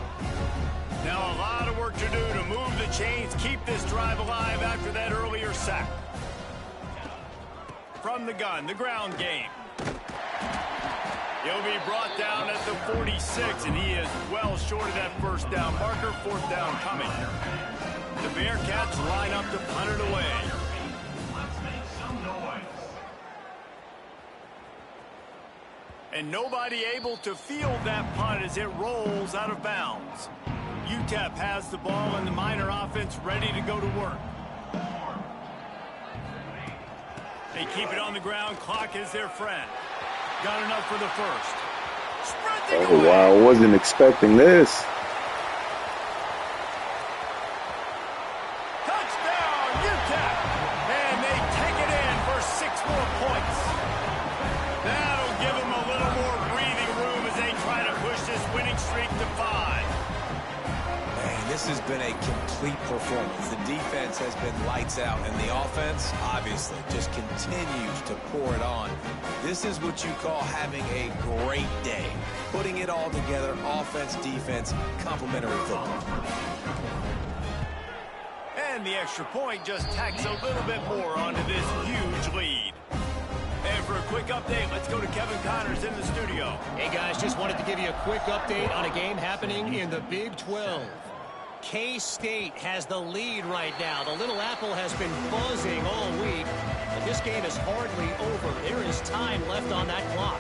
Now a lot of work to do to move the chains, keep this drive alive after that earlier sack. From the gun, the ground game. He'll be brought down at the 46, and he is well short of that 1st down marker. 4th down coming. The Bearcats line up to punt it away. And nobody able to field that punt as it rolls out of bounds. Utep has the ball and the Miner offense ready to go to work. They keep it on the ground. Clock is their friend. Got enough for the 1st. Sprinting Oh, wow. I wasn't expecting this. Touchdown, Utep. And they take it in for 6 more points. That'll give them a little more breathing room as they try to push this winning streak to 5. This has been a complete performance. The defense has been lights out, and the offense, obviously, just continues to pour it on. This is what you call having a great day. Putting it all together, offense, defense, complementary football. And the extra point just tacks a little bit more onto this huge lead. And for a quick update, let's go to Kevin Connors in the studio. Hey, guys, just wanted to give you a quick update on a game happening in the Big 12. K-State has the lead right now. The Little Apple has been buzzing all week, but this game is hardly over. There is time left on that clock.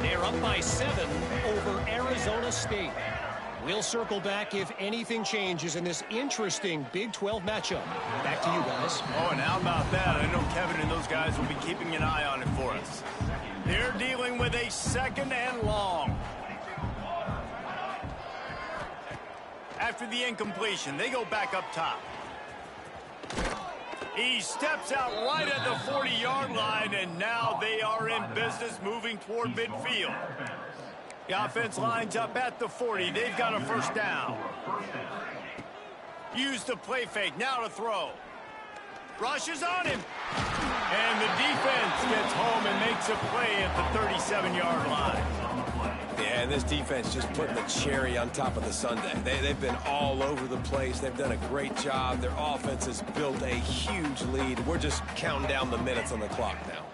They're up by 7 over Arizona State. We'll circle back if anything changes in this interesting Big 12 matchup. Back to you guys. Oh, and how about that? I know Kevin and those guys will be keeping an eye on it for us. They're dealing with a 2nd and long. After the incompletion, they go back up top. He steps out right at the 40-yard line, and now they are in business moving toward midfield. The offense lines up at the 40. They've got a first down. Use the play fake. Now to throw. Rushes on him. And the defense gets home and makes a play at the 37-yard line. Yeah, and this defense just putting the cherry on top of the sundae. They've been all over the place. They've done a great job. Their offense has built a huge lead. We're just counting down the minutes on the clock now.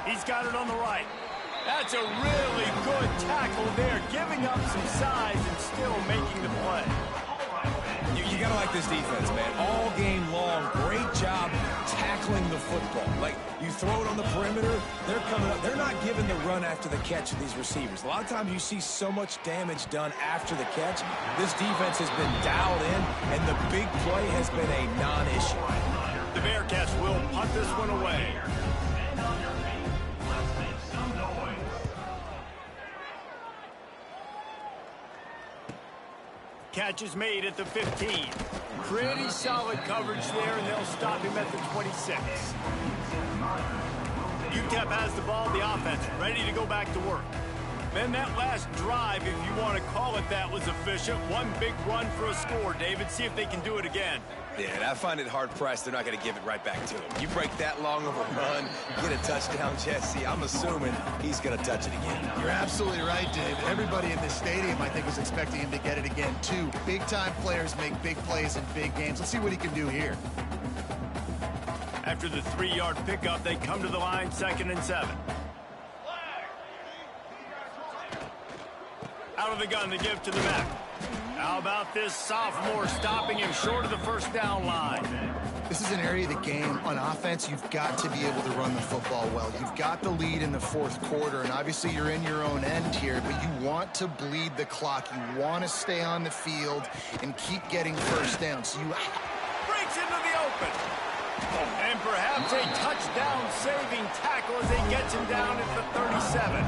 He's got it on the right. That's a really good tackle there, giving up some size and still making the play. You gotta like this defense, man. All game long, great job tackling the football. Like, you throw it on the perimeter, they're coming up. They're not giving the run after the catch of these receivers. A lot of times you see so much damage done after the catch. This defense has been dialed in, and the big play has been a non-issue. The Bearcats will punt this one away. Catch is made at the 15. Pretty solid coverage there, and they'll stop him at the 26. Utep has the ball, the offense, ready to go back to work. Then that last drive, if you want to call it that, was efficient. One big run for a score, David. See if they can do it again. Yeah, and I find it hard-pressed they're not going to give it right back to him. You break that long of a run, get a touchdown, Jesse, I'm assuming he's going to touch it again. You're absolutely right, Dave. Everybody in this stadium, I think, was expecting him to get it again, too. Big-time players make big plays in big games. Let's see what he can do here. After the 3-yard pickup, they come to the line, 2nd and 7. Out of the gun, they give to the back. How about this sophomore stopping him short of the first down line? This is an area of the game on offense you've got to be able to run the football well. You've got the lead in the 4th quarter, and obviously you're in your own end here, but you want to bleed the clock. You want to stay on the field and keep getting first down. So you breaks into the open. And perhaps a touchdown-saving tackle as he gets him down at the 37.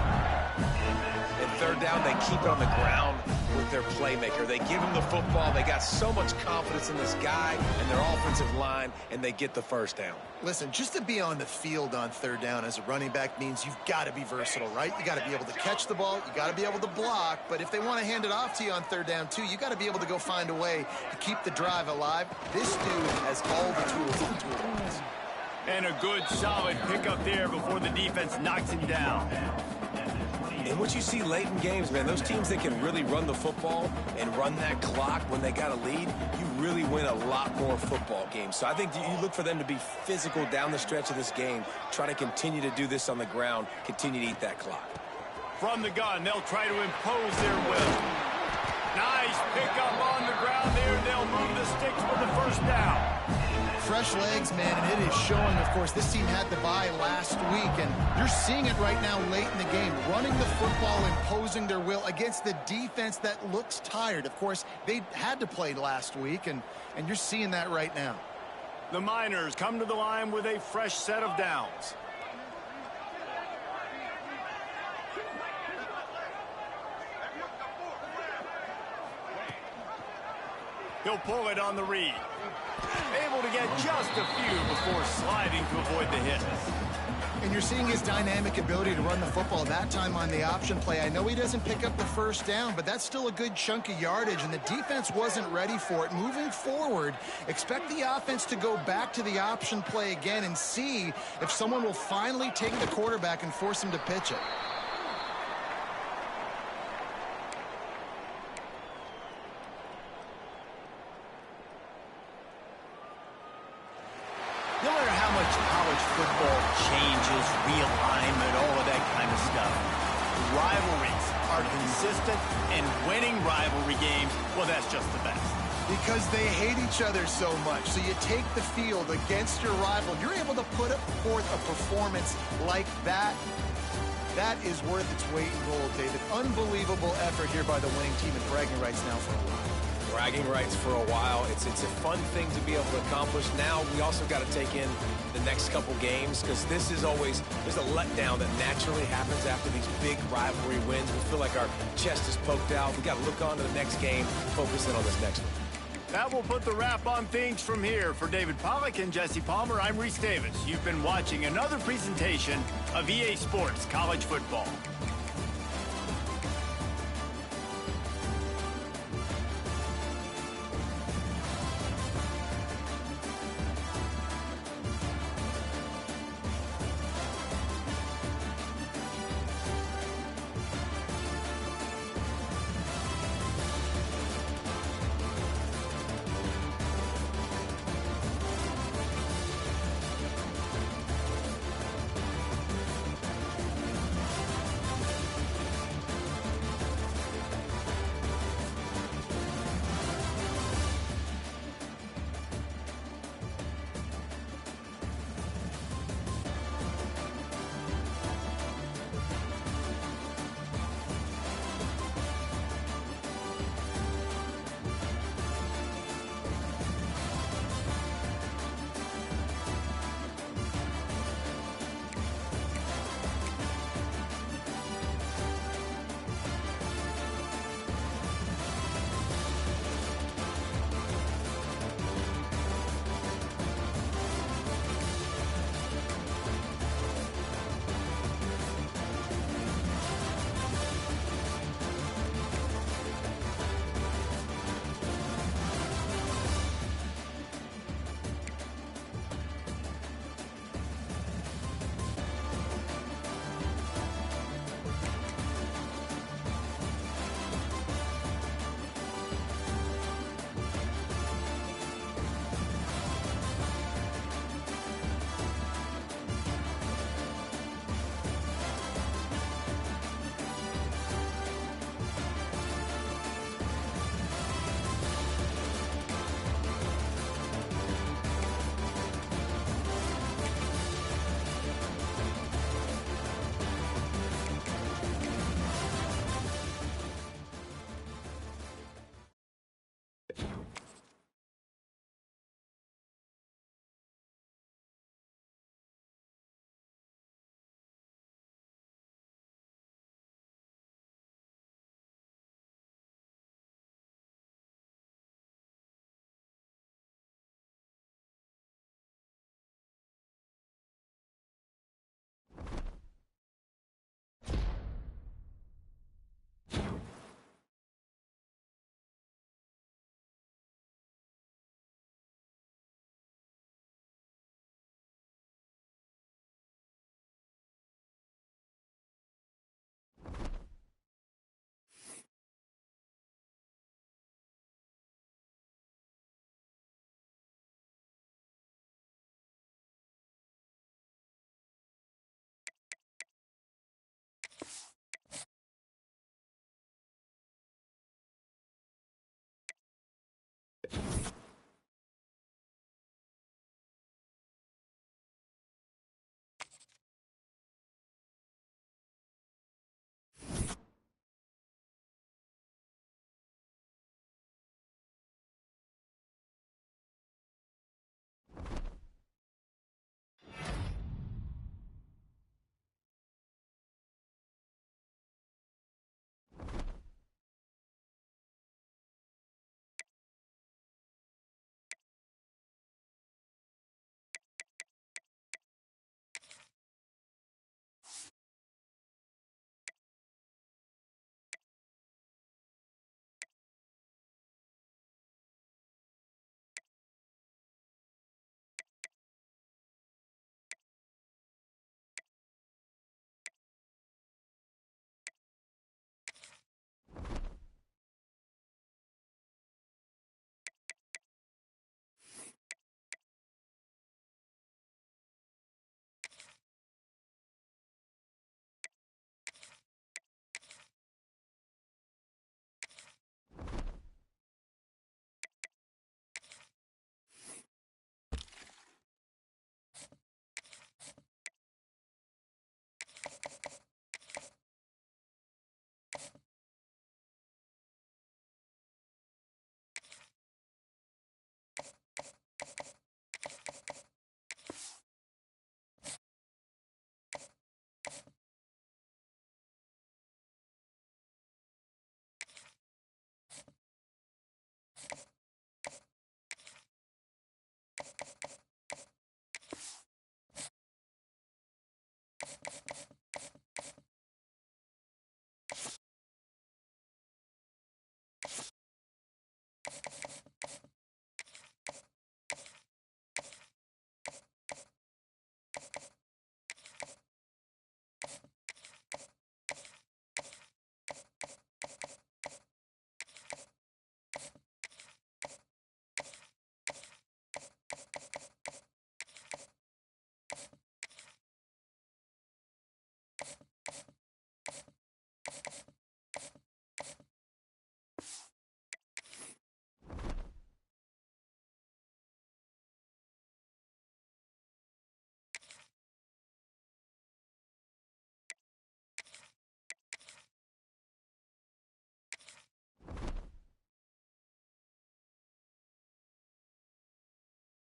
And 3rd down, they keep it on the ground with their playmaker. They give him the football. They got so much confidence in this guy and their offensive line, and they get the first down. Listen, just to be on the field on 3rd down as a running back means you've got to be versatile, right? You got to be able to catch the ball. You got to be able to block. But if they want to hand it off to you on 3rd down, too, you got to be able to go find a way to keep the drive alive. This dude has all the tools in the toolbox. And a good, solid pickup there before the defense knocks him down. And what you see late in games, man, those teams that can really run the football and run that clock when they got a lead, you really win a lot more football games. So I think you look for them to be physical down the stretch of this game, try to continue to do this on the ground, continue to eat that clock. From the gun, they'll try to impose their will. Nice pickup on the ground there. They'll move the sticks for the first down. Fresh legs, man, and it is showing, of course. This team had the bye last week, and you're seeing it right now late in the game. Running the football, imposing their will against the defense that looks tired. Of course, they had to play last week, and you're seeing that right now. The Miners come to the line with a fresh set of downs. He'll pull it on the read. Able to get just a few before sliding to avoid the hit. And you're seeing his dynamic ability to run the football, that time on the option play. I know he doesn't pick up the first down, but that's still a good chunk of yardage, and the defense wasn't ready for it. Moving forward, expect the offense to go back to the option play again and see if someone will finally take the quarterback and force him to pitch it. much college football changes, realignment, all of that kind of stuff. Rivalries are consistent, and winning rivalry games, well, that's just the best. Because they hate each other so much. So you take the field against your rival. You're able to put forth a performance like that. That is worth its weight in gold, David. Unbelievable effort here by the winning team, and bragging rights now for a while. Bragging rights for a while. It's a fun thing to be able to accomplish. Now we also got to take in the next couple games, because this is always, there's a letdown that naturally happens after these big rivalry wins. We feel like our chest is poked out. We got to look on to the next game, focus in on this next one. That will put the wrap on things from here. For David Pollack and Jesse Palmer, I'm Reese Davis. You've been watching another presentation of EA Sports College Football.